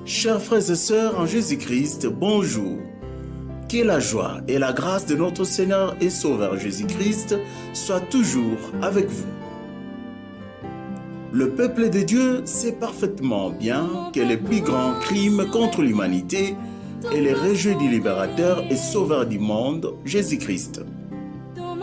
Chers frères et sœurs en Jésus-Christ, bonjour. Que la joie et la grâce de notre Seigneur et Sauveur Jésus-Christ soient toujours avec vous. Le peuple de Dieu sait parfaitement bien que les plus grands crimes contre l'humanité est le rejet du libérateur et sauveur du monde, Jésus-Christ.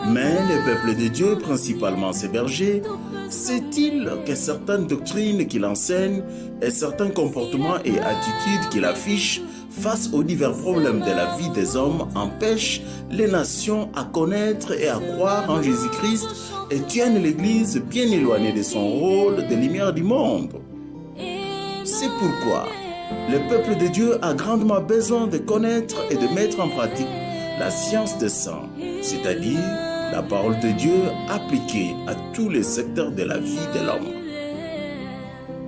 Mais le peuple de Dieu, principalement ses bergers, sait-il que certaines doctrines qu'il enseigne et certains comportements et attitudes qu'il affiche face aux divers problèmes de la vie des hommes empêchent les nations à connaître et à croire en Jésus-Christ et tiennent l'Église bien éloignée de son rôle de lumière du monde? C'est pourquoi le peuple de Dieu a grandement besoin de connaître et de mettre en pratique la science des saints, c'est-à-dire la parole de Dieu appliquée à tous les secteurs de la vie de l'homme.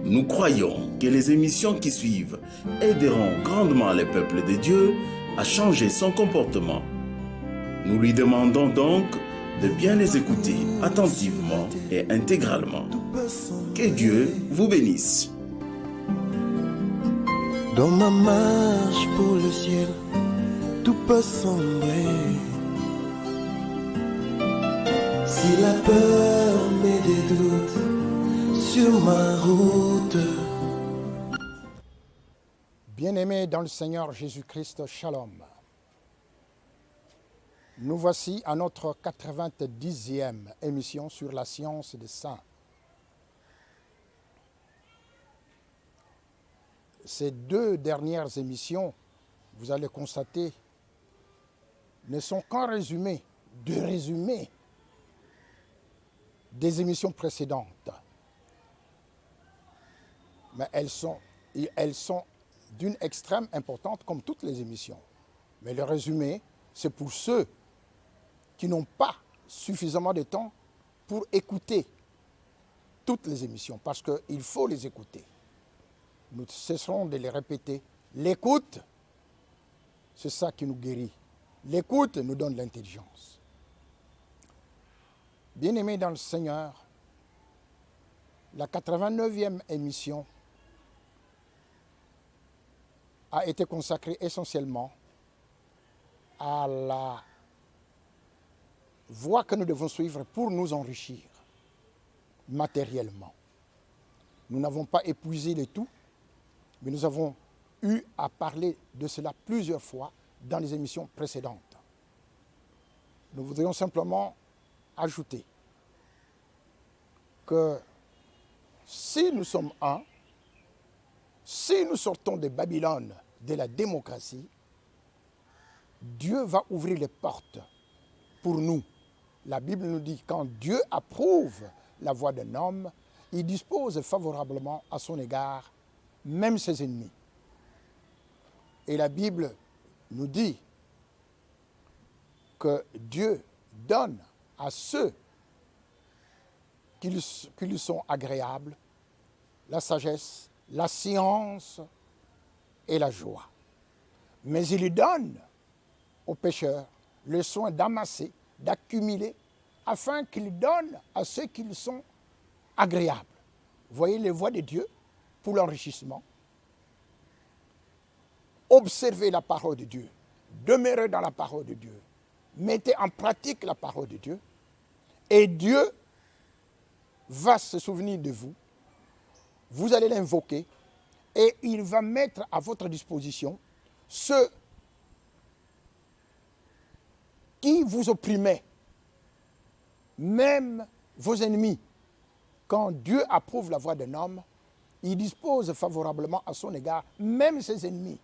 Nous croyons que les émissions qui suivent aideront grandement le peuple de Dieu à changer son comportement. Nous lui demandons donc de bien les écouter attentivement et intégralement. Que Dieu vous bénisse. Dans ma marche pour le ciel, tout peut sembler. Si la peur met des doutes sur ma route. Bien-aimés dans le Seigneur Jésus-Christ, Shalom. Nous voici à notre 90e émission sur la science des saints. Ces deux dernières émissions, vous allez constater, ne sont qu'un résumé, deux résumés des émissions précédentes. Mais elles sont d'une extrême importance comme toutes les émissions. Mais le résumé, c'est pour ceux qui n'ont pas suffisamment de temps pour écouter toutes les émissions, parce qu'il faut les écouter. Nous cesserons de les répéter. L'écoute, c'est ça qui nous guérit. L'écoute nous donne l'intelligence. Bien-aimés dans le Seigneur, la 89e émission a été consacrée essentiellement à la voie que nous devons suivre pour nous enrichir matériellement. Nous n'avons pas épuisé le tout, mais nous avons eu à parler de cela plusieurs fois dans les émissions précédentes. Nous voudrions simplement ajouter que si nous sommes un, si nous sortons de Babylone, de la démocratie, Dieu va ouvrir les portes pour nous. La Bible nous dit quand Dieu approuve la voie d'un homme, il dispose favorablement à son égard même ses ennemis. Et la Bible nous dit que Dieu donne à ceux qui lui sont agréables la sagesse, la science et la joie. Mais il donne aux pécheurs le soin d'amasser, d'accumuler, afin qu'il donne à ceux qui lui sont agréables. Vous voyez les voies de Dieu pour l'enrichissement. Observez la parole de Dieu, demeurez dans la parole de Dieu, mettez en pratique la parole de Dieu, et Dieu va se souvenir de vous, vous allez l'invoquer, et il va mettre à votre disposition ceux qui vous opprimaient, même vos ennemis. Quand Dieu approuve la voie d'un homme, il dispose favorablement à son égard même ses ennemis.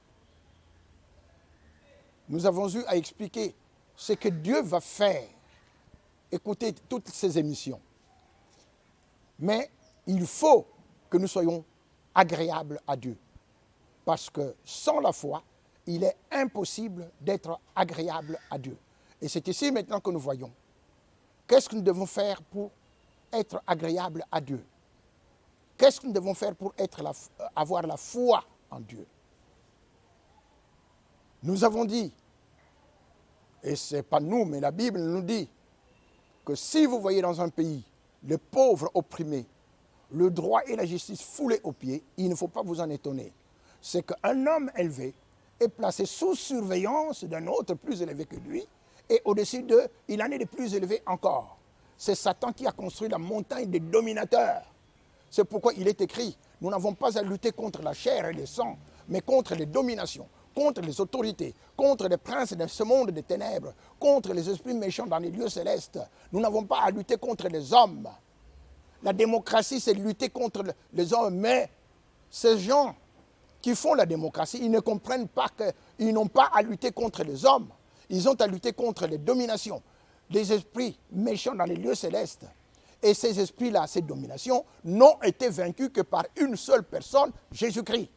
Nous avons eu à expliquer ce que Dieu va faire. Écoutez toutes ces émissions. Mais il faut que nous soyons agréables à Dieu. Parce que sans la foi, il est impossible d'être agréable à Dieu. Et c'est ici maintenant que nous voyons. Qu'est-ce que nous devons faire pour être agréable à Dieu? Qu'est-ce que nous devons faire pour avoir la foi en Dieu? Nous avons dit, et ce n'est pas nous, mais la Bible nous dit, que si vous voyez dans un pays le pauvre opprimé, le droit et la justice foulés aux pieds, il ne faut pas vous en étonner. c'est qu'un homme élevé est placé sous surveillance d'un autre plus élevé que lui, et au-dessus d'eux, il en est de plus élevé encore. C'est Satan qui a construit la montagne des dominateurs. C'est pourquoi il est écrit, nous n'avons pas à lutter contre la chair et le sang, mais contre les dominations, contre les autorités, contre les princes de ce monde des ténèbres, contre les esprits méchants dans les lieux célestes. Nous n'avons pas à lutter contre les hommes. La démocratie, c'est lutter contre les hommes, mais ces gens qui font la démocratie, ils ne comprennent pas qu'ils n'ont pas à lutter contre les hommes. Ils ont à lutter contre les dominations, les esprits méchants dans les lieux célestes. Et ces esprits-là, ces dominations, n'ont été vaincus que par une seule personne, Jésus-Christ.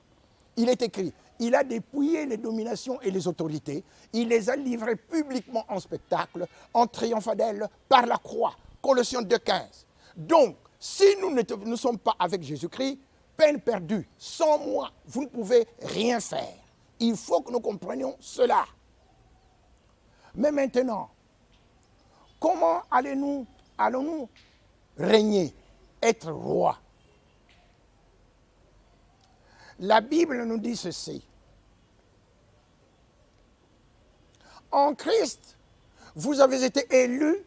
Il est écrit, il a dépouillé les dominations et les autorités, il les a livrées publiquement en spectacle, en triomphant d'elles par la croix. Colossiens 2,15. Donc, si nous ne sommes pas avec Jésus-Christ, peine perdue. Sans moi, vous ne pouvez rien faire. Il faut que nous comprenions cela. Mais maintenant, comment allons-nous régner, être roi? La Bible nous dit ceci. En Christ, vous avez été élus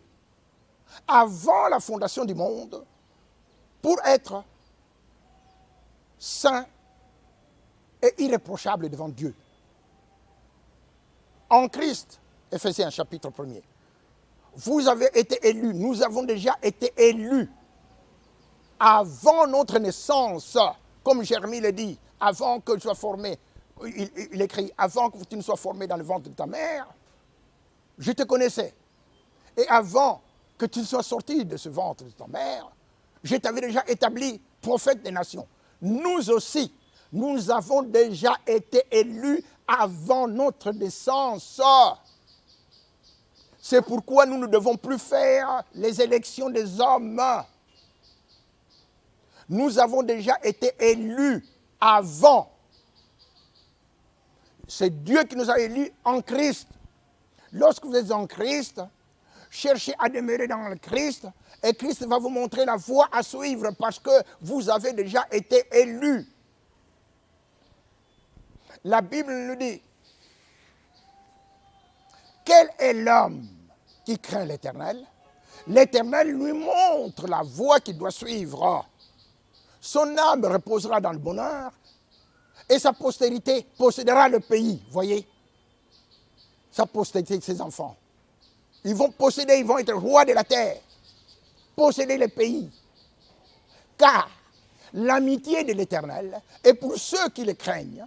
avant la fondation du monde pour être saints et irréprochables devant Dieu. En Christ, Éphésiens chapitre 1er, vous avez été élus, nous avons déjà été élus avant notre naissance, comme Jérémie le dit, avant que je sois formé, il écrit, avant que tu ne sois formé dans le ventre de ta mère, je te connaissais. Et avant que tu ne sois sorti de ce ventre de ta mère, je t'avais déjà établi prophète des nations. Nous aussi, nous avons déjà été élus avant notre naissance. C'est pourquoi nous ne devons plus faire les élections des hommes. Nous avons déjà été élus avant. C'est Dieu qui nous a élus en Christ. Lorsque vous êtes en Christ, cherchez à demeurer dans le Christ et Christ va vous montrer la voie à suivre parce que vous avez déjà été élus. La Bible nous dit, quel est l'homme qui craint l'Éternel? L'Éternel lui montre la voie qu'il doit suivre. Son âme reposera dans le bonheur et sa postérité possédera le pays. Voyez, sa postérité, ses enfants. Ils vont posséder, ils vont être rois de la terre, posséder le pays. Car l'amitié de l'Éternel est pour ceux qui le craignent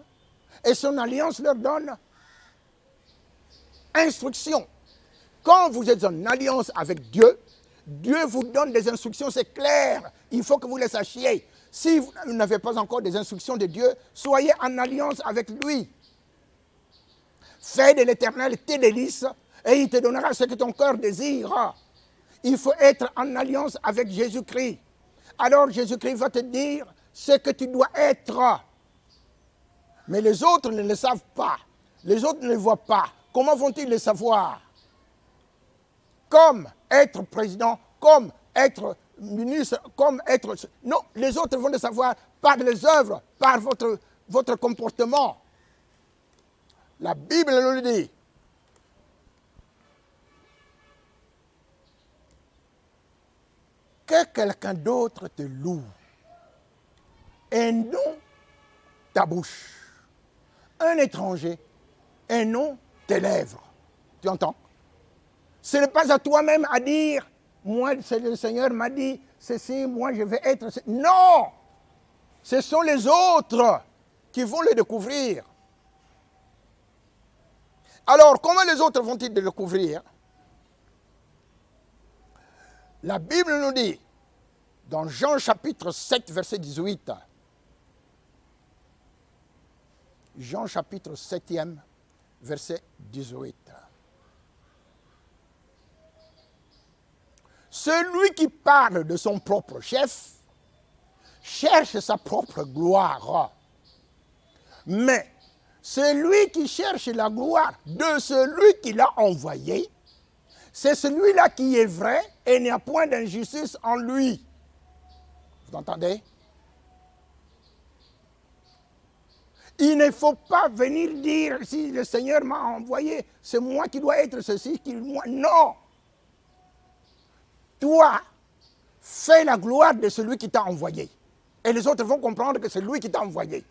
et son alliance leur donne instruction. Quand vous êtes en alliance avec Dieu, Dieu vous donne des instructions, c'est clair. Il faut que vous les sachiez. Si vous n'avez pas encore des instructions de Dieu, soyez en alliance avec lui. Fais de l'Éternel tes délices et il te donnera ce que ton cœur désire. Il faut être en alliance avec Jésus-Christ. Alors Jésus-Christ va te dire ce que tu dois être. Mais les autres ne le savent pas. Les autres ne le voient pas. Comment vont-ils le savoir? Comme être président, comme être ministre, comme être... Non, les autres vont le savoir par les œuvres, par votre comportement. La Bible nous le dit. Que quelqu'un d'autre te loue et non ta bouche. Un étranger et non tes lèvres. Tu entends? Ce n'est pas à toi-même à dire, moi, le Seigneur m'a dit ceci, moi je vais être... Non! Ce sont les autres qui vont le découvrir. Alors, comment les autres vont-ils le découvrir? La Bible nous dit, dans Jean chapitre 7, verset 18, Jean chapitre 7, verset 18. Celui qui parle de son propre chef cherche sa propre gloire. Mais celui qui cherche la gloire de celui qui l'a envoyé, c'est celui-là qui est vrai et il n'y a point d'injustice en lui. Vous entendez? Il ne faut pas venir dire si le Seigneur m'a envoyé, c'est moi qui dois être ceci, moi. Non. Toi, fais la gloire de celui qui t'a envoyé. Et les autres vont comprendre que c'est lui qui t'a envoyé.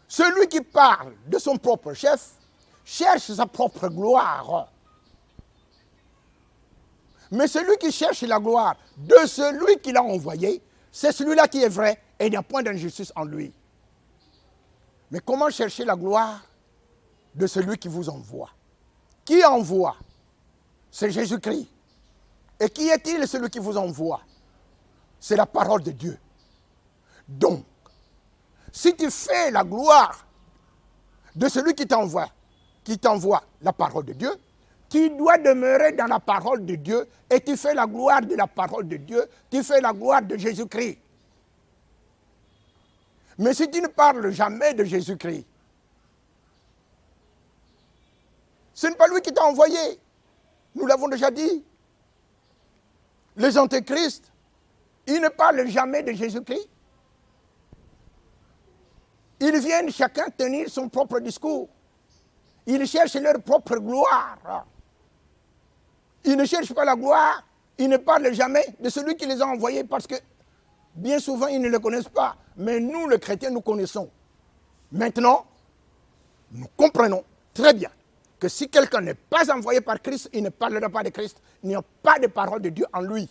Celui qui parle de son propre chef cherche sa propre gloire. Mais celui qui cherche la gloire de celui qui l'a envoyé, c'est celui-là qui est vrai et il n'y a point d'injustice en lui. Mais comment chercher la gloire de celui qui vous envoie? Qui envoie? C'est Jésus-Christ. Et qui est-il celui qui vous envoie? C'est la parole de Dieu. Donc, si tu fais la gloire de celui qui t'envoie la parole de Dieu, tu dois demeurer dans la parole de Dieu et tu fais la gloire de la parole de Dieu, tu fais la gloire de Jésus-Christ. Mais si tu ne parles jamais de Jésus-Christ, ce n'est pas lui qui t'a envoyé. Nous l'avons déjà dit. Les antéchrists, ils ne parlent jamais de Jésus-Christ. Ils viennent chacun tenir son propre discours. Ils cherchent leur propre gloire. Ils ne cherchent pas la gloire. Ils ne parlent jamais de celui qui les a envoyés parce que bien souvent ils ne le connaissent pas. Mais nous, les chrétiens, nous connaissons. Maintenant, nous comprenons très bien que si quelqu'un n'est pas envoyé par Christ, il ne parlera pas de Christ. Il n'y a pas de parole de Dieu en lui.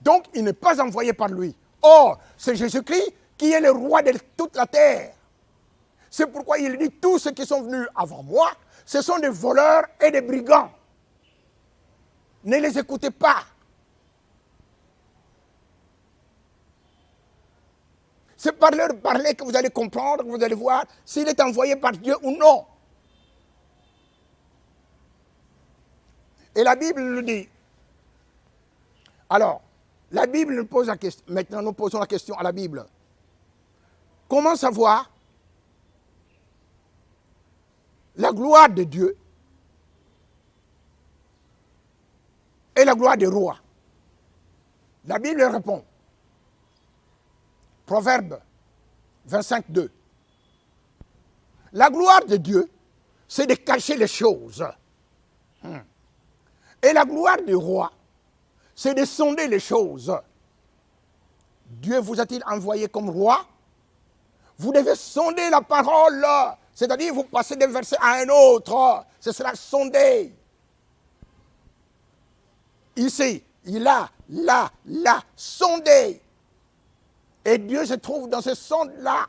Donc, il n'est pas envoyé par lui. Or, c'est Jésus-Christ qui est le roi de toute la terre. C'est pourquoi il dit, tous ceux qui sont venus avant moi, ce sont des voleurs et des brigands. Ne les écoutez pas. C'est par leur parler que vous allez comprendre, que vous allez voir s'il est envoyé par Dieu ou non. Et la Bible nous dit. Alors, la Bible nous pose la question. Maintenant, nous posons la question à la Bible. Comment savoir la gloire de Dieu et la gloire des rois? La Bible répond. Proverbe 25, 2. La gloire de Dieu, c'est de cacher les choses. Et la gloire du roi, c'est de sonder les choses. Dieu vous a-t-il envoyé comme roi? Vous devez sonder la parole. C'est-à-dire, vous passez d'un verset à un autre. Ce sera sondé. Ici, il a, là, sondé. Et Dieu se trouve dans ce sonde-là.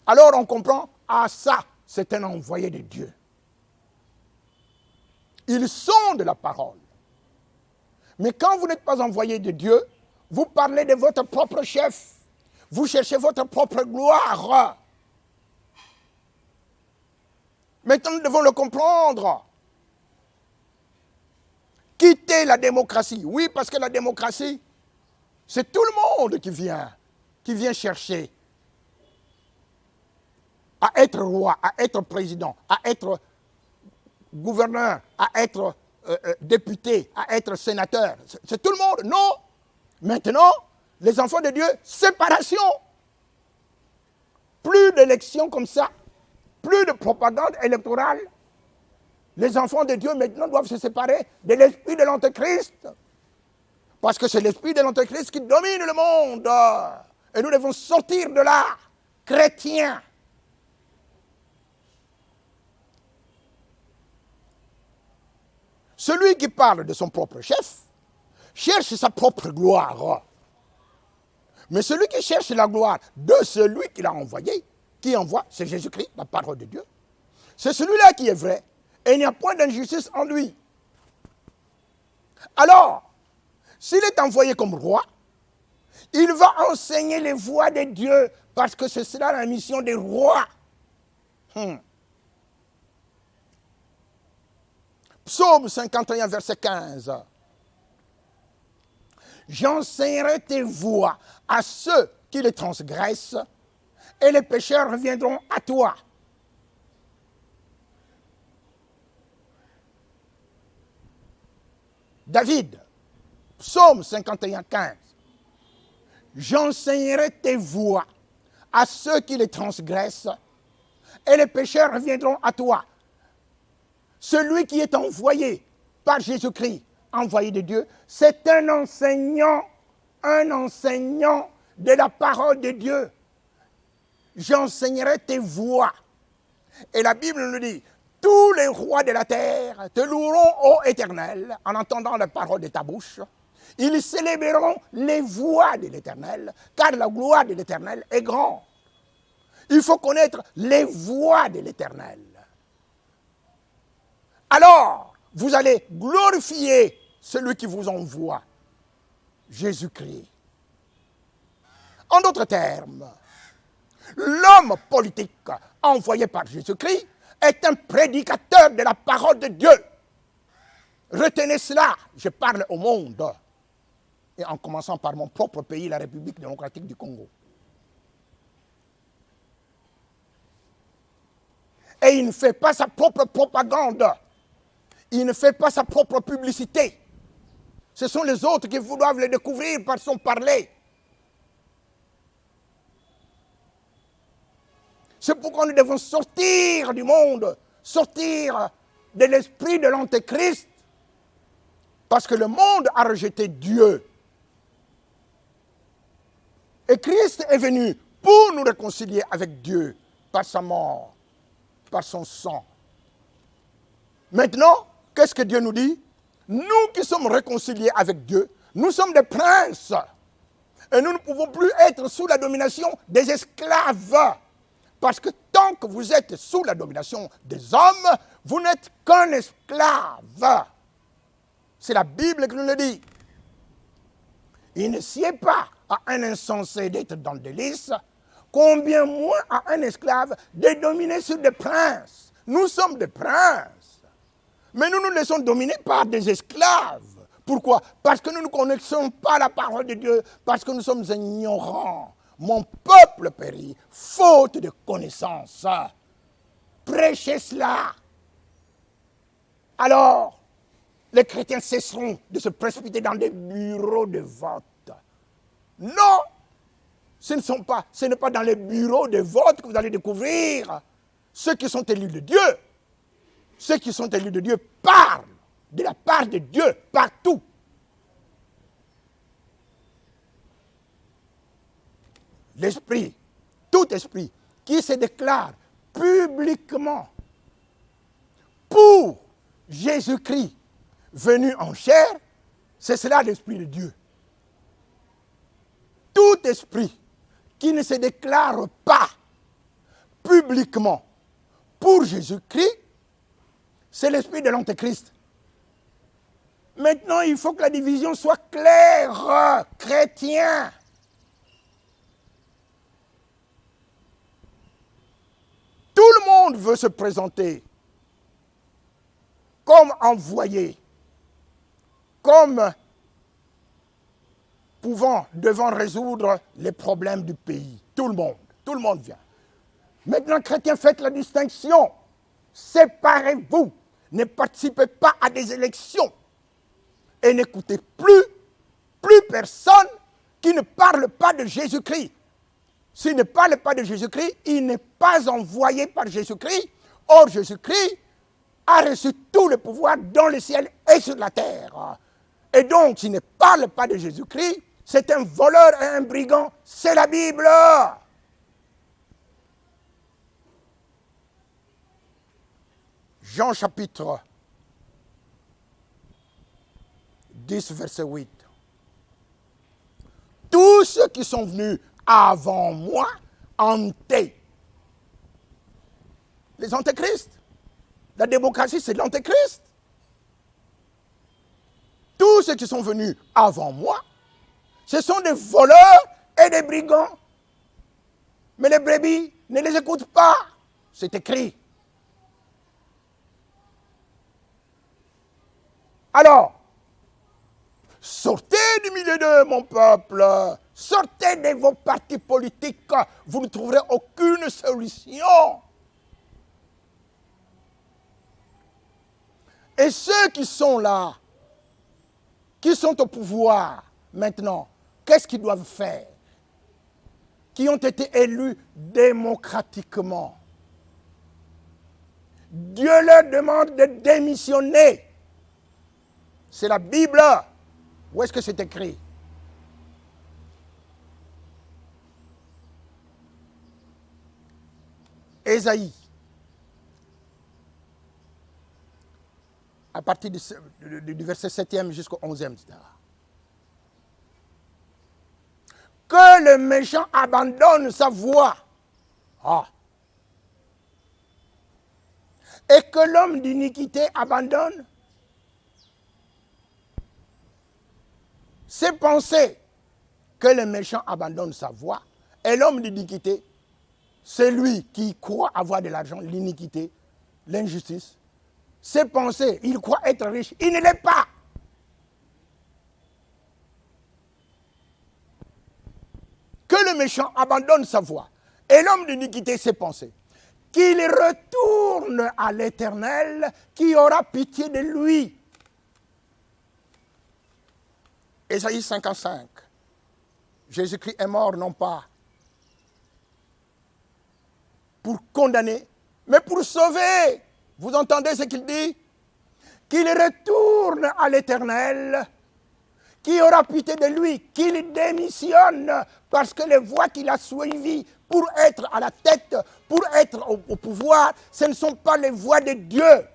Alors on comprend, ah ça, c'est un envoyé de Dieu. Il sonde la parole. Mais quand vous n'êtes pas envoyé de Dieu, vous parlez de votre propre chef. Vous cherchez votre propre gloire. Maintenant, nous devons le comprendre. Quittez la démocratie. Oui, parce que la démocratie, c'est tout le monde qui vient chercher à être roi, à être président, à être gouverneur, à être député, à être sénateur. C'est tout le monde. Non. Maintenant, les enfants de Dieu, séparation. Plus d'élections comme ça, plus de propagande électorale. Les enfants de Dieu maintenant doivent se séparer de l'esprit de l'Antéchrist. Parce que c'est l'esprit de l'Antéchrist qui domine le monde. Et nous devons sortir de là, chrétiens. Celui qui parle de son propre chef cherche sa propre gloire. Mais celui qui cherche la gloire de celui qui l'a envoyé, qui envoie, c'est Jésus-Christ, la parole de Dieu. C'est celui-là qui est vrai. Et il n'y a point d'injustice en lui. Alors, s'il est envoyé comme roi, il va enseigner les voies de Dieu, parce que c'est cela la mission des rois. Psaume 51, verset 15. J'enseignerai tes voies à ceux qui les transgressent, et les pécheurs reviendront à toi. David, Psaume 51, 15. J'enseignerai tes voies à ceux qui les transgressent, et les pécheurs reviendront à toi. Celui qui est envoyé par Jésus-Christ, envoyé de Dieu, c'est un enseignant de la parole de Dieu. J'enseignerai tes voies. Et la Bible nous dit, tous les rois de la terre te loueront, ô Éternel, en entendant la parole de ta bouche. Ils célébreront les voies de l'Éternel, car la gloire de l'Éternel est grande. Il faut connaître les voies de l'Éternel. Alors, vous allez glorifier celui qui vous envoie, Jésus-Christ. En d'autres termes, l'homme politique envoyé par Jésus-Christ est un prédicateur de la parole de Dieu. Retenez cela, je parle au monde, et en commençant par mon propre pays, la République démocratique du Congo. Et il ne fait pas sa propre propagande. Il ne fait pas sa propre publicité. Ce sont les autres qui doivent le découvrir par son parler. C'est pourquoi nous devons sortir du monde, sortir de l'esprit de l'Antéchrist, parce que le monde a rejeté Dieu. Et Christ est venu pour nous réconcilier avec Dieu par sa mort, par son sang. Maintenant, qu'est-ce que Dieu nous dit? Nous qui sommes réconciliés avec Dieu, nous sommes des princes. Et nous ne pouvons plus être sous la domination des esclaves. Parce que tant que vous êtes sous la domination des hommes, vous n'êtes qu'un esclave. C'est la Bible qui nous le dit. Il ne sied pas à un insensé d'être dans le délice, combien moins à un esclave de dominer sur des princes. Nous sommes des princes. Mais nous nous laissons dominer par des esclaves. Pourquoi? Parce que nous ne connaissons pas la parole de Dieu, parce que nous sommes ignorants. Mon peuple périt, faute de connaissance. Prêchez cela. Alors, les chrétiens cesseront de se précipiter dans des bureaux de vote. Non, ce n'est pas dans les bureaux de vote que vous allez découvrir ceux qui sont élus de Dieu. Ceux qui sont élus de Dieu parlent de la part de Dieu partout. L'esprit, tout esprit qui se déclare publiquement pour Jésus-Christ venu en chair, c'est cela l'esprit de Dieu. Tout esprit qui ne se déclare pas publiquement pour Jésus-Christ, c'est l'esprit de l'Antéchrist. Maintenant, il faut que la division soit claire, chrétien. Tout le monde veut se présenter comme envoyé, comme devant résoudre les problèmes du pays. Tout le monde vient. Maintenant, chrétiens, faites la distinction. Séparez-vous. Ne participez pas à des élections. Et n'écoutez plus personne qui ne parle pas de Jésus-Christ. S'il ne parle pas de Jésus-Christ, il n'est pas envoyé par Jésus-Christ. Or, Jésus-Christ a reçu tout le pouvoir dans le ciel et sur la terre. Et donc, s'il ne parle pas de Jésus-Christ, c'est un voleur et un brigand. C'est la Bible. Jean chapitre 10, verset 8. Tous ceux qui sont venus avant moi, hantés. Les antéchrists. La démocratie, c'est l'antéchrist. Tous ceux qui sont venus avant moi, ce sont des voleurs et des brigands. Mais les brebis ne les écoutent pas. C'est écrit. Alors, sortez du milieu de mon peuple. Sortez de vos partis politiques. Vous ne trouverez aucune solution. Et ceux qui sont là, qui sont au pouvoir maintenant, qu'est-ce qu'ils doivent faire? Qui ont été élus démocratiquement. Dieu leur demande de démissionner. C'est la Bible. Où est-ce que c'est écrit? Ésaïe. À partir du verset 7e jusqu'au 11e, etc. Que le méchant abandonne sa voie. Ah. Et que l'homme d'iniquité abandonne ses pensées. Que le méchant abandonne sa voie. Et l'homme d'iniquité, c'est lui qui croit avoir de l'argent, l'iniquité, l'injustice. Ses pensées, il croit être riche, il ne l'est pas. Que le méchant abandonne sa voie et l'homme d'iniquité ses pensées. Qu'il retourne à l'Éternel qui aura pitié de lui. Ésaïe 55. Jésus-Christ est mort non pas pour condamner, mais pour sauver. Vous entendez ce qu'il dit? Qu'il retourne à l'Éternel, qui aura pitié de lui, qu'il démissionne, parce que les voies qu'il a suivies pour être à la tête, pour être au pouvoir, ce ne sont pas les voies de Dieu.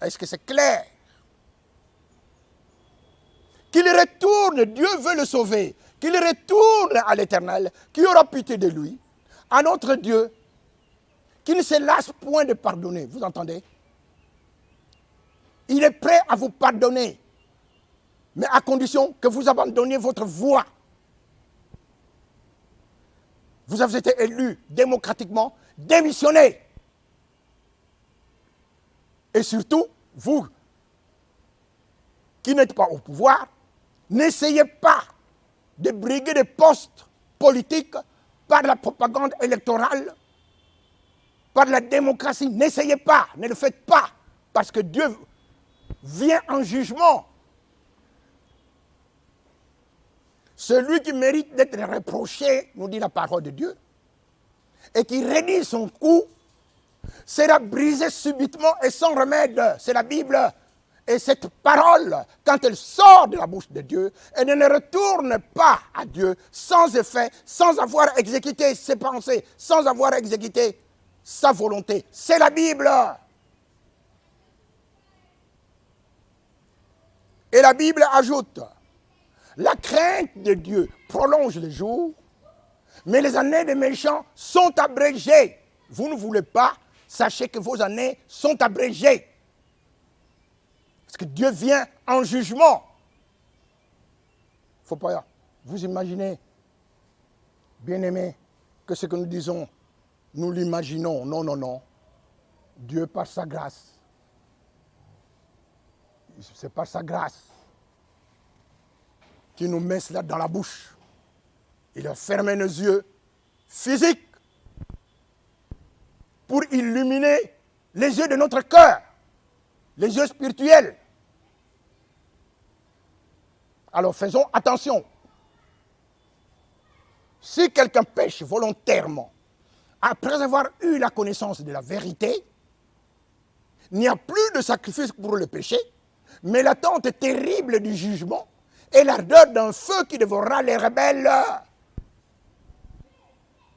Est-ce que c'est clair? Qu'il retourne, Dieu veut le sauver, qu'il retourne à l'Éternel, qui aura pitié de lui, à notre Dieu, qui ne se lasse point de pardonner. Vous entendez? Il est prêt à vous pardonner, mais à condition que vous abandonniez votre voie. Vous avez été élu démocratiquement, démissionnez. Et surtout, vous qui n'êtes pas au pouvoir, n'essayez pas de briguer des postes politiques par la propagande électorale, par la démocratie. N'essayez pas, ne le faites pas, parce que Dieu vient en jugement. Celui qui mérite d'être reproché, nous dit la parole de Dieu, et qui raidit son cou, sera brisé subitement et sans remède. C'est la Bible. Et cette parole, quand elle sort de la bouche de Dieu, elle ne retourne pas à Dieu sans effet, sans avoir exécuté ses pensées, sans avoir exécuté sa volonté. C'est la Bible. Et la Bible ajoute, la crainte de Dieu prolonge les jours, mais les années des méchants sont abrégées. Vous ne voulez pas, sachez que vos années sont abrégées. Parce que Dieu vient en jugement. Il ne faut pas vous imaginer, bien-aimés, que ce que nous disons, nous l'imaginons. Non, non, non. Dieu, par sa grâce, c'est par sa grâce qu'il nous met cela dans la bouche. Il a fermé nos yeux physiques pour illuminer les yeux de notre cœur, les yeux spirituels. Alors faisons attention. Si quelqu'un pêche volontairement, après avoir eu la connaissance de la vérité, il n'y a plus de sacrifice pour le péché, mais l'attente terrible du jugement et l'ardeur d'un feu qui dévorera les rebelles.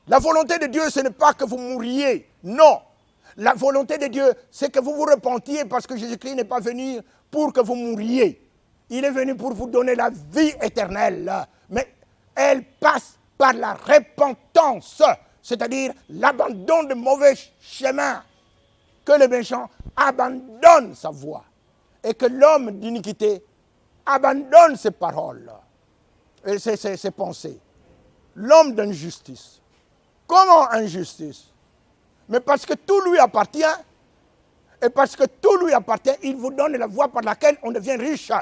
La volonté de Dieu, ce n'est pas que vous mouriez, non. La volonté de Dieu, c'est que vous vous repentiez parce que Jésus-Christ n'est pas venu pour que vous mouriez. Il est venu pour vous donner la vie éternelle. Mais elle passe par la repentance, c'est-à-dire l'abandon de mauvais chemins. Que le méchant abandonne sa voie et que l'homme d'iniquité abandonne ses paroles et ses pensées. L'homme d'injustice. Comment injustice? Mais parce que tout lui appartient, et parce que tout lui appartient, il vous donne la voie par laquelle on devient riche.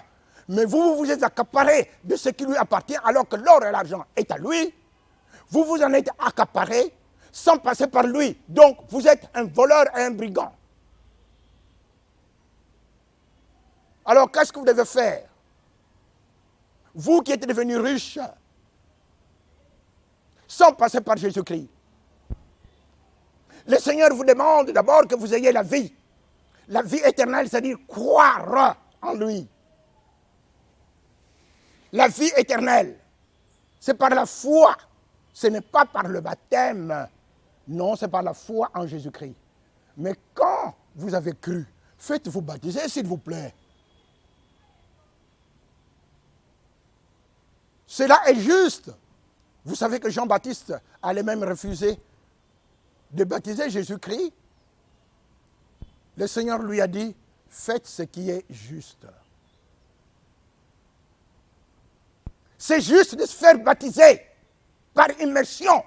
Mais vous vous êtes accaparé de ce qui lui appartient, alors que l'or et l'argent est à lui. Vous vous en êtes accaparé sans passer par lui. Donc, vous êtes un voleur et un brigand. Alors, qu'est-ce que vous devez faire? Vous qui êtes devenus riches, sans passer par Jésus-Christ. Le Seigneur vous demande d'abord que vous ayez la vie éternelle, c'est-à-dire croire en lui. La vie éternelle, c'est par la foi, ce n'est pas par le baptême. Non, c'est par la foi en Jésus-Christ. Mais quand vous avez cru, faites-vous baptiser, s'il vous plaît. Cela est juste. Vous savez que Jean-Baptiste allait même refuser de baptiser Jésus-Christ. Le Seigneur lui a dit, faites ce qui est juste. C'est juste de se faire baptiser par immersion.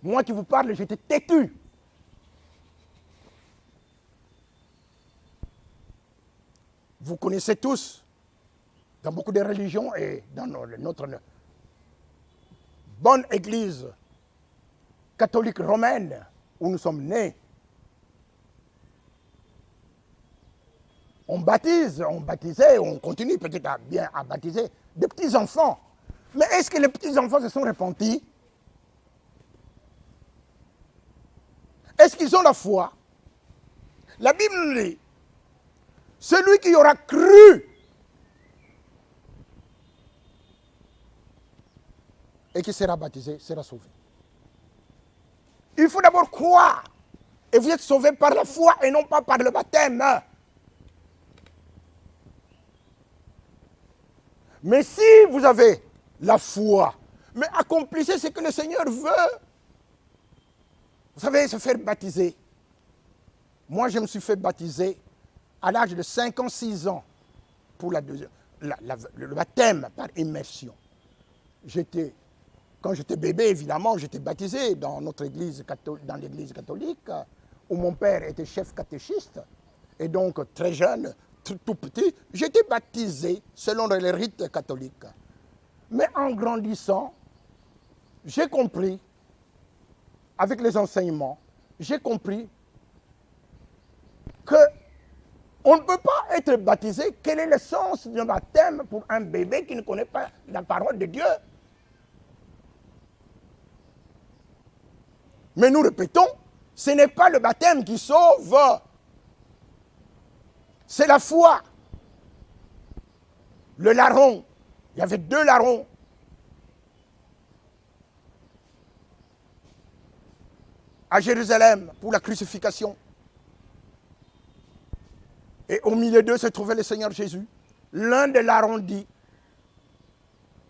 Moi qui vous parle, j'étais têtu. Vous connaissez tous, dans beaucoup de religions et dans notre bonne église catholique romaine où nous sommes nés, on baptisait, on continue peut-être à baptiser des petits-enfants. Mais est-ce que les petits-enfants se sont repentis? Est-ce qu'ils ont la foi? La Bible nous dit, celui qui aura cru et qui sera baptisé sera sauvé. Il faut d'abord croire. Et vous êtes sauvés par la foi et non pas par le baptême. Mais si vous avez la foi, mais accomplissez ce que le Seigneur veut. Vous savez, se faire baptiser. Moi, je me suis fait baptiser à l'âge de 5 ans, 6 ans, pour le baptême par immersion. Quand j'étais bébé, évidemment, j'étais baptisé dans notre église, dans l'église catholique, où mon père était chef catéchiste. Et donc, très jeune, tout petit, j'étais baptisé selon les rites catholiques. Mais en grandissant, j'ai compris, avec les enseignements, j'ai compris que on ne peut pas être baptisé. Quel est le sens d'un baptême pour un bébé qui ne connaît pas la parole de Dieu? Mais nous répétons, ce n'est pas le baptême qui sauve. C'est la foi. Le larron, il y avait 2 larrons. À Jérusalem pour la crucifixion. Et au milieu d'eux se trouvait le Seigneur Jésus. L'un des larrons dit,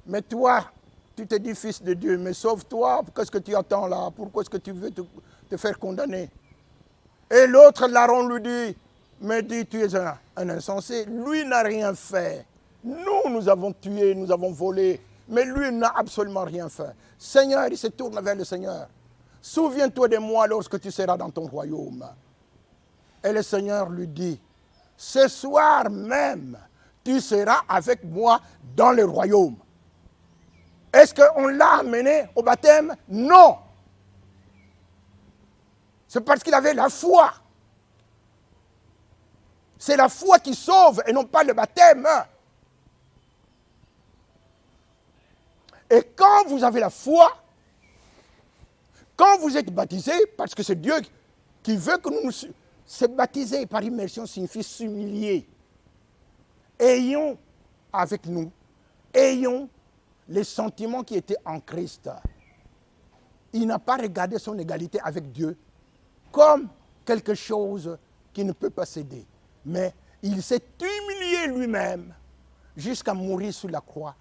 mais toi, tu te dis fils de Dieu, mais sauve-toi, qu'est-ce que tu attends là? Pourquoi est-ce que tu veux te faire condamner? Et l'autre larron lui dit, mais dis, tu es un insensé. Lui n'a rien fait. Nous avons tué, nous avons volé, mais lui n'a absolument rien fait. Seigneur, il se tourne vers le Seigneur. Souviens-toi de moi lorsque tu seras dans ton royaume. Et le Seigneur lui dit, ce soir même, tu seras avec moi dans le royaume. Est-ce qu'on l'a amené au baptême? Non. C'est parce qu'il avait la foi. C'est la foi qui sauve et non pas le baptême. Et quand vous avez la foi, quand vous êtes baptisé, parce que c'est Dieu qui veut que nous se baptiser par immersion signifie s'humilier. Ayons avec nous, ayons les sentiments qui étaient en Christ. Il n'a pas regardé son égalité avec Dieu comme quelque chose qui ne peut pas céder. Mais il s'est humilié lui-même jusqu'à mourir sur la croix.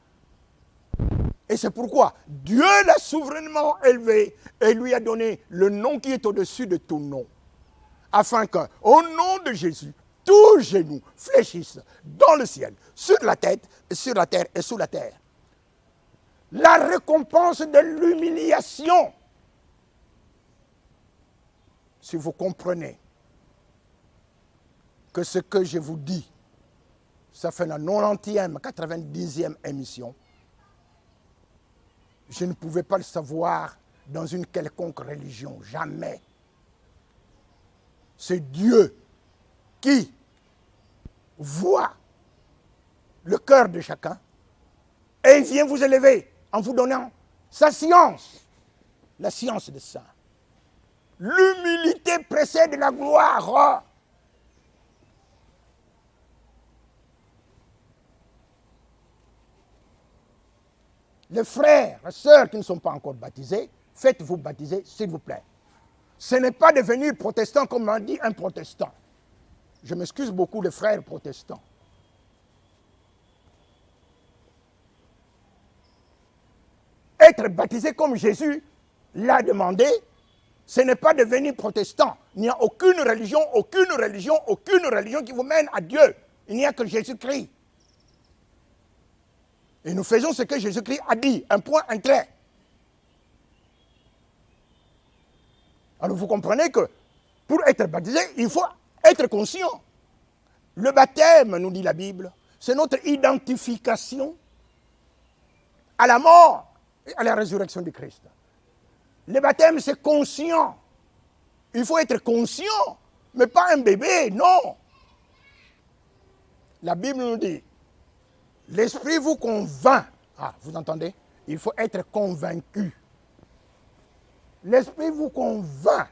Et c'est pourquoi Dieu l'a souverainement élevé et lui a donné le nom qui est au-dessus de tout nom. Afin qu'au nom de Jésus, tous genoux fléchissent dans le ciel, sur la tête, sur la terre et sous la terre. La récompense de l'humiliation. Si vous comprenez que ce que je vous dis, ça fait la 90e, 90e émission, je ne pouvais pas le savoir dans une quelconque religion, jamais. c'est Dieu qui voit le cœur de chacun et il vient vous élever en vous donnant sa science, la science de ça. L'humilité précède la gloire. Les frères, les sœurs qui ne sont pas encore baptisés, faites-vous baptiser, s'il vous plaît. Ce n'est pas devenir protestant comme m'a dit un protestant. Je m'excuse beaucoup les frères protestants. Être baptisé comme Jésus l'a demandé, ce n'est pas devenir protestant. Il n'y a aucune religion qui vous mène à Dieu. Il n'y a que Jésus-Christ. Et nous faisons ce que Jésus-Christ a dit, un point, un trait. Alors vous comprenez que pour être baptisé, il faut être conscient. Le baptême, nous dit la Bible, c'est notre identification à la mort et à la résurrection du Christ. Le baptême, c'est conscient. Il faut être conscient, mais pas un bébé, non. La Bible nous dit, l'Esprit vous convainc. Ah, vous entendez? Il faut être convaincu. L'Esprit vous convainc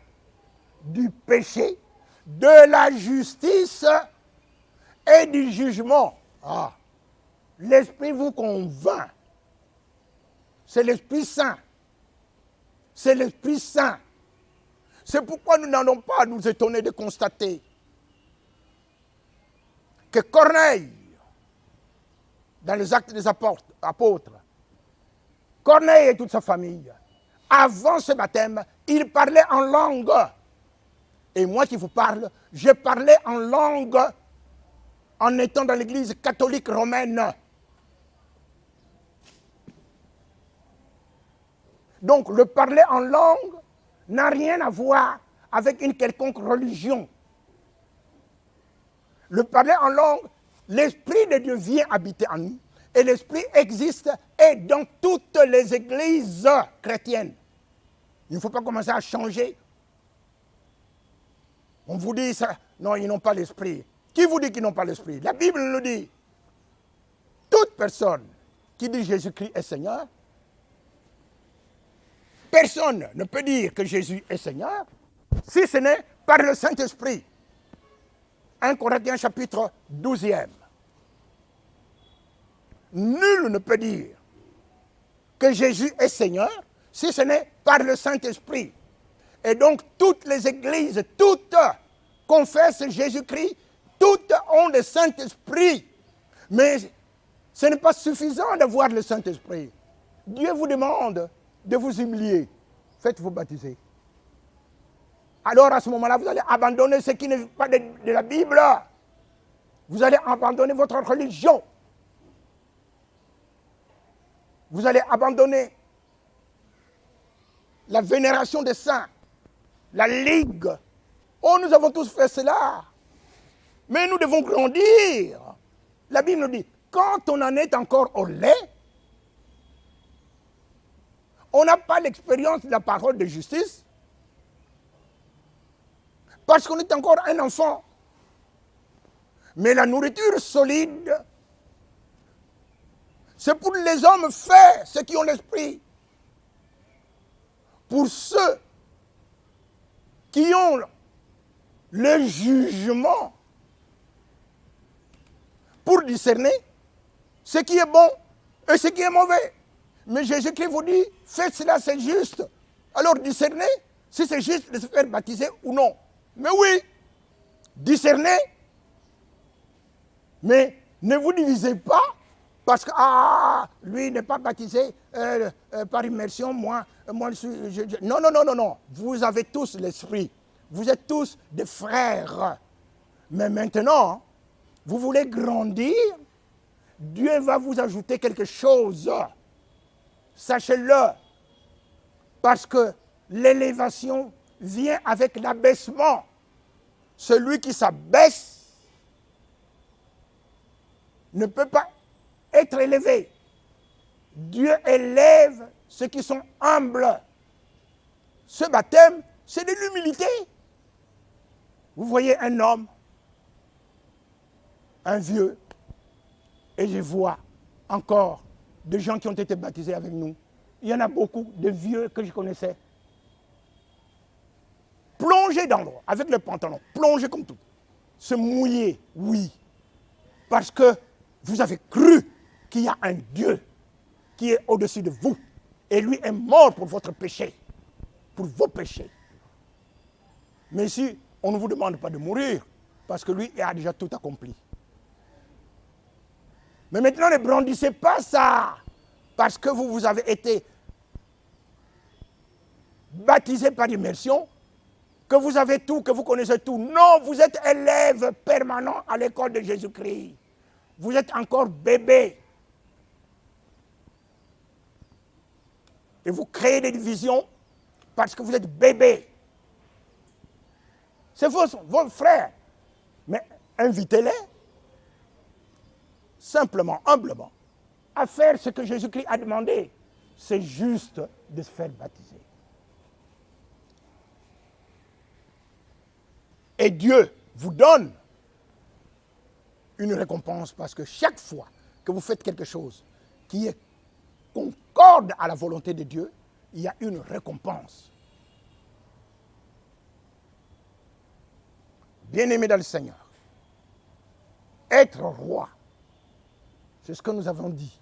du péché, de la justice et du jugement. Ah, l'Esprit vous convainc. C'est l'Esprit Saint. C'est l'Esprit Saint. C'est pourquoi nous n'allons pas nous étonner de constater que Corneille, dans les Actes des Apôtres, Corneille et toute sa famille, avant ce baptême, ils parlaient en langue. Et moi qui vous parle, je parlais en langue en étant dans l'église catholique romaine. Donc le parler en langue n'a rien à voir avec une quelconque religion. Le parler en langue, l'Esprit de Dieu vient habiter en nous. Et l'Esprit existe et dans toutes les églises chrétiennes. Il ne faut pas commencer à changer. On vous dit ça, non, ils n'ont pas l'Esprit. Qui vous dit qu'ils n'ont pas l'Esprit? La Bible nous dit. Toute personne qui dit Jésus-Christ est Seigneur, personne ne peut dire que Jésus est Seigneur si ce n'est par le Saint-Esprit. 1 Corinthiens chapitre 12e. Nul ne peut dire que Jésus est Seigneur si ce n'est par le Saint-Esprit. Et donc toutes les églises, toutes confessent Jésus-Christ, toutes ont le Saint-Esprit. Mais ce n'est pas suffisant d'avoir le Saint-Esprit. Dieu vous demande de vous humilier. Faites-vous baptiser. Alors à ce moment-là, vous allez abandonner ce qui n'est pas de la Bible. Vous allez abandonner votre religion. Vous allez abandonner la vénération des saints, la ligue. Oh, nous avons tous fait cela. Mais nous devons grandir. La Bible nous dit, quand on en est encore au lait, on n'a pas l'expérience de la parole de justice, parce qu'on est encore un enfant. Mais la nourriture solide, c'est pour les hommes faits, ceux qui ont l'esprit. Pour ceux qui ont le jugement, pour discerner ce qui est bon et ce qui est mauvais. Mais Jésus-Christ vous dit, faites cela, c'est juste. Alors discernez si c'est juste de se faire baptiser ou non. Mais oui, discernez. Mais ne vous divisez pas parce que lui n'est pas baptisé par immersion, moi non. Vous avez tous l'esprit. Vous êtes tous des frères. Mais maintenant, vous voulez grandir, Dieu va vous ajouter quelque chose. Sachez-le. Parce que l'élévation vient avec l'abaissement. Celui qui s'abaisse ne peut pas être élevé. Dieu élève ceux qui sont humbles. Ce baptême, c'est de l'humilité. Vous voyez un homme, un vieux, et je vois encore des gens qui ont été baptisés avec nous. Il y en a beaucoup de vieux que je connaissais. Plongés dans l'eau, avec le pantalon, plongés comme tout. Se mouiller, oui. Parce que vous avez cru qu'il y a un Dieu qui est au-dessus de vous. Et lui est mort pour votre péché, pour vos péchés. Mais ici, on ne vous demande pas de mourir, parce que lui a déjà tout accompli. Mais maintenant, ne brandissez pas ça, parce que vous avez été baptisé par immersion, que vous avez tout, que vous connaissez tout. Non, vous êtes élève permanent à l'école de Jésus-Christ. Vous êtes encore bébé. Et vous créez des divisions parce que vous êtes bébé. C'est vos frères. Mais invitez-les, simplement, humblement, à faire ce que Jésus-Christ a demandé. C'est juste de se faire baptiser. Et Dieu vous donne une récompense parce que chaque fois que vous faites quelque chose qui est concorde à la volonté de Dieu, il y a une récompense. Bien-aimé dans le Seigneur, être roi, c'est ce que nous avons dit.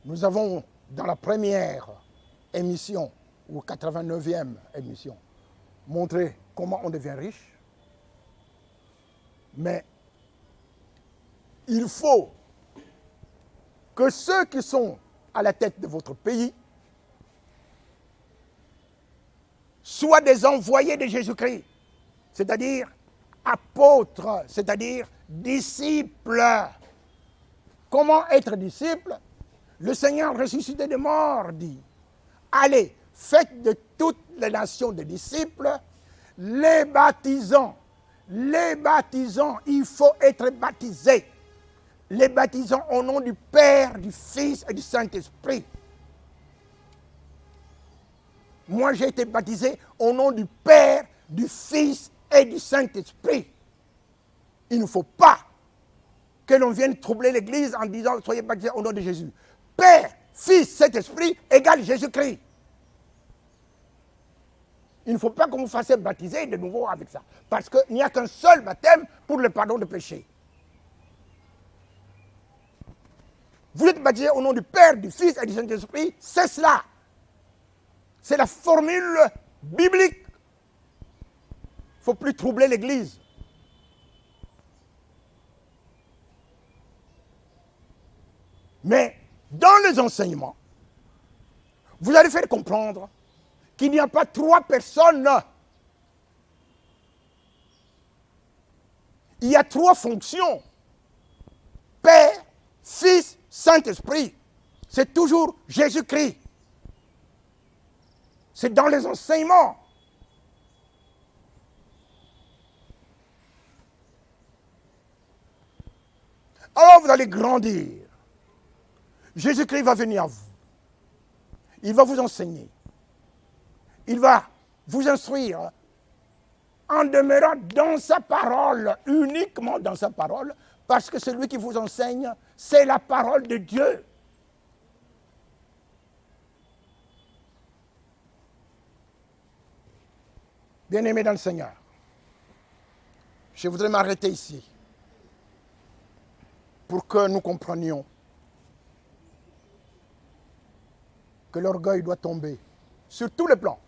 Nous avons, dans la première émission, ou 89e émission, montré comment on devient riche. Mais il faut que ceux qui sont à la tête de votre pays soient des envoyés de Jésus-Christ, c'est-à-dire apôtres, c'est-à-dire disciples. Comment être disciple? Le Seigneur ressuscité des morts dit, allez, faites de toutes les nations des disciples, les baptisant, il faut être baptisé. Les baptisant au nom du Père, du Fils et du Saint-Esprit. Moi, j'ai été baptisé au nom du Père, du Fils et du Saint-Esprit. Il ne faut pas que l'on vienne troubler l'Église en disant « Soyez baptisés au nom de Jésus ». Père, Fils, Saint-Esprit égale Jésus-Christ. Il ne faut pas que vous fassiez baptiser de nouveau avec ça. Parce qu'il n'y a qu'un seul baptême pour le pardon de péché. Vous êtes baptisés au nom du Père, du Fils et du Saint-Esprit, c'est cela. C'est la formule biblique. Il ne faut plus troubler l'Église. Mais dans les enseignements, vous allez faire comprendre qu'il n'y a pas trois personnes. Il y a trois fonctions. Père, Fils, Saint-Esprit. C'est toujours Jésus-Christ. C'est dans les enseignements. Alors vous allez grandir. Jésus-Christ va venir à vous. Il va vous enseigner. Il va vous instruire en demeurant dans sa parole, uniquement dans sa parole, parce que celui qui vous enseigne, c'est la parole de Dieu. Bien-aimés dans le Seigneur, je voudrais m'arrêter ici pour que nous comprenions que l'orgueil doit tomber sur tous les plans.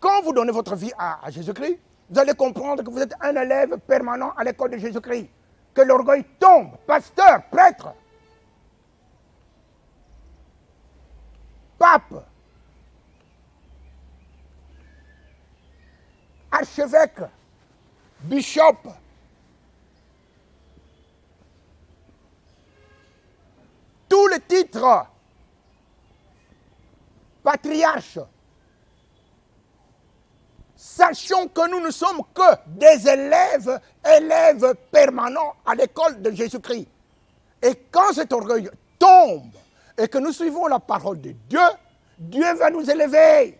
Quand vous donnez votre vie à Jésus-Christ, vous allez comprendre que vous êtes un élève permanent à l'école de Jésus-Christ. Que l'orgueil tombe, pasteur, prêtre, pape, archevêque, bishop, tous les titres, patriarche. Sachons que nous ne sommes que des élèves permanents à l'école de Jésus-Christ. Et quand cet orgueil tombe et que nous suivons la parole de Dieu, Dieu va nous élever.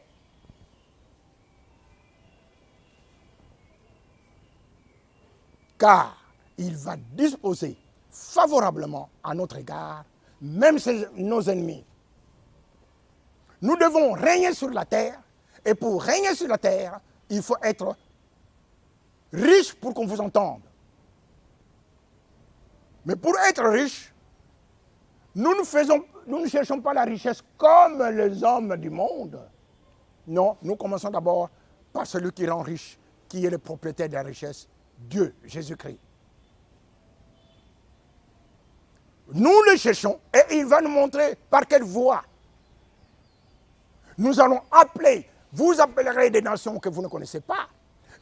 car il va disposer favorablement à notre égard, même nos ennemis. Nous devons régner sur la terre, et pour régner sur la terre, il faut être riche pour qu'on vous entende. Mais pour être riche, nous ne cherchons pas la richesse comme les hommes du monde. Non, nous commençons d'abord par celui qui rend riche, qui est le propriétaire de la richesse, Dieu, Jésus-Christ. Nous le cherchons et il va nous montrer par quelle voie. Nous allons appeler, vous appellerez des nations que vous ne connaissez pas.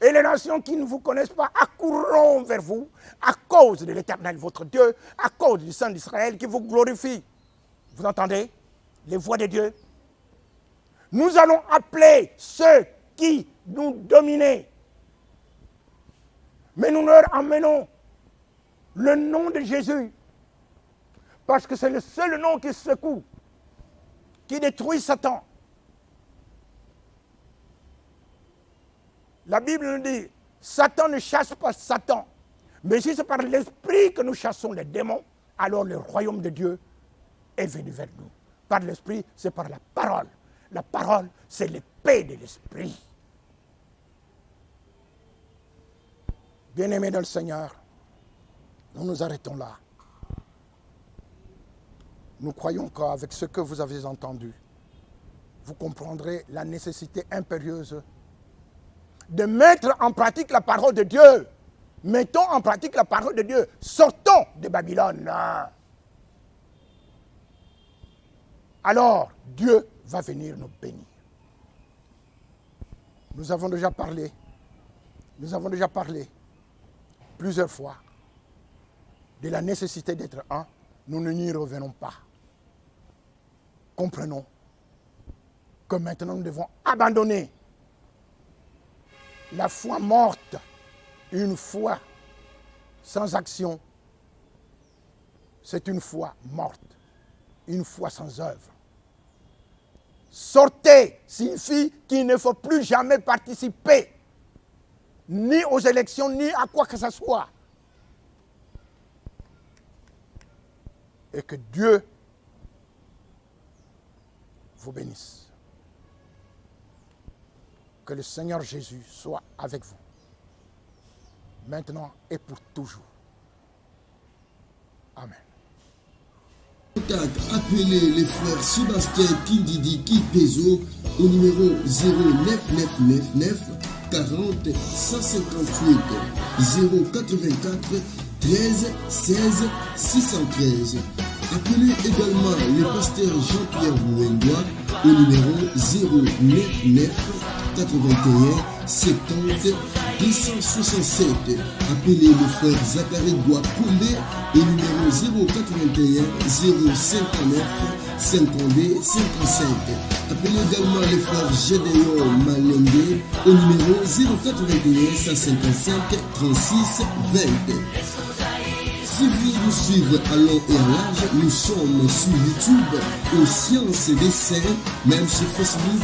Et les nations qui ne vous connaissent pas accourront vers vous à cause de l'Éternel, votre Dieu, à cause du Saint d'Israël qui vous glorifie. Vous entendez les voix de Dieu? Nous allons appeler ceux qui nous dominaient. Mais nous leur emmenons le nom de Jésus. Parce que c'est le seul nom qui secoue, qui détruit Satan. La Bible nous dit, Satan ne chasse pas Satan. Mais si c'est par l'esprit que nous chassons les démons, alors le royaume de Dieu est venu vers nous. Par l'esprit, c'est par la parole. La parole, c'est l'épée de l'esprit. Bien-aimés dans le Seigneur, nous nous arrêtons là. Nous croyons qu'avec ce que vous avez entendu, vous comprendrez la nécessité impérieuse de mettre en pratique la parole de Dieu. Mettons en pratique la parole de Dieu. Sortons de Babylone. Alors, Dieu va venir nous bénir. Nous avons déjà parlé plusieurs fois de la nécessité d'être un. Nous ne n'y revenons pas. Comprenons que maintenant nous devons abandonner la foi morte. Une foi sans action, c'est une foi morte, une foi sans œuvre. Sortez signifie qu'il ne faut plus jamais participer ni aux élections, ni à quoi que ce soit. Et que Dieu vous bénisse. Que le Seigneur Jésus soit avec vous, maintenant et pour toujours. Amen. Appelez les frères Sébastien Kindidi Kipezo au numéro 09999 40 158 084 13 16 613. Appelez également le pasteur Jean-Pierre Mouendois au numéro 099 81 70 267. Appelez le frère Zachary Boakoumé au numéro 081 059 52 57. Appelez également le frère Gédéon Malende au numéro 081 155 36 20. Si vous nous suivez à long et à large, nous sommes sur YouTube, aux Sciences des Saints, même sur Facebook.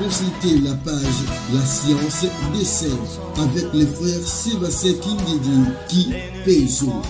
Consultez la page La Science des Saints avec les frères Sébastien Kindidi Kipezo.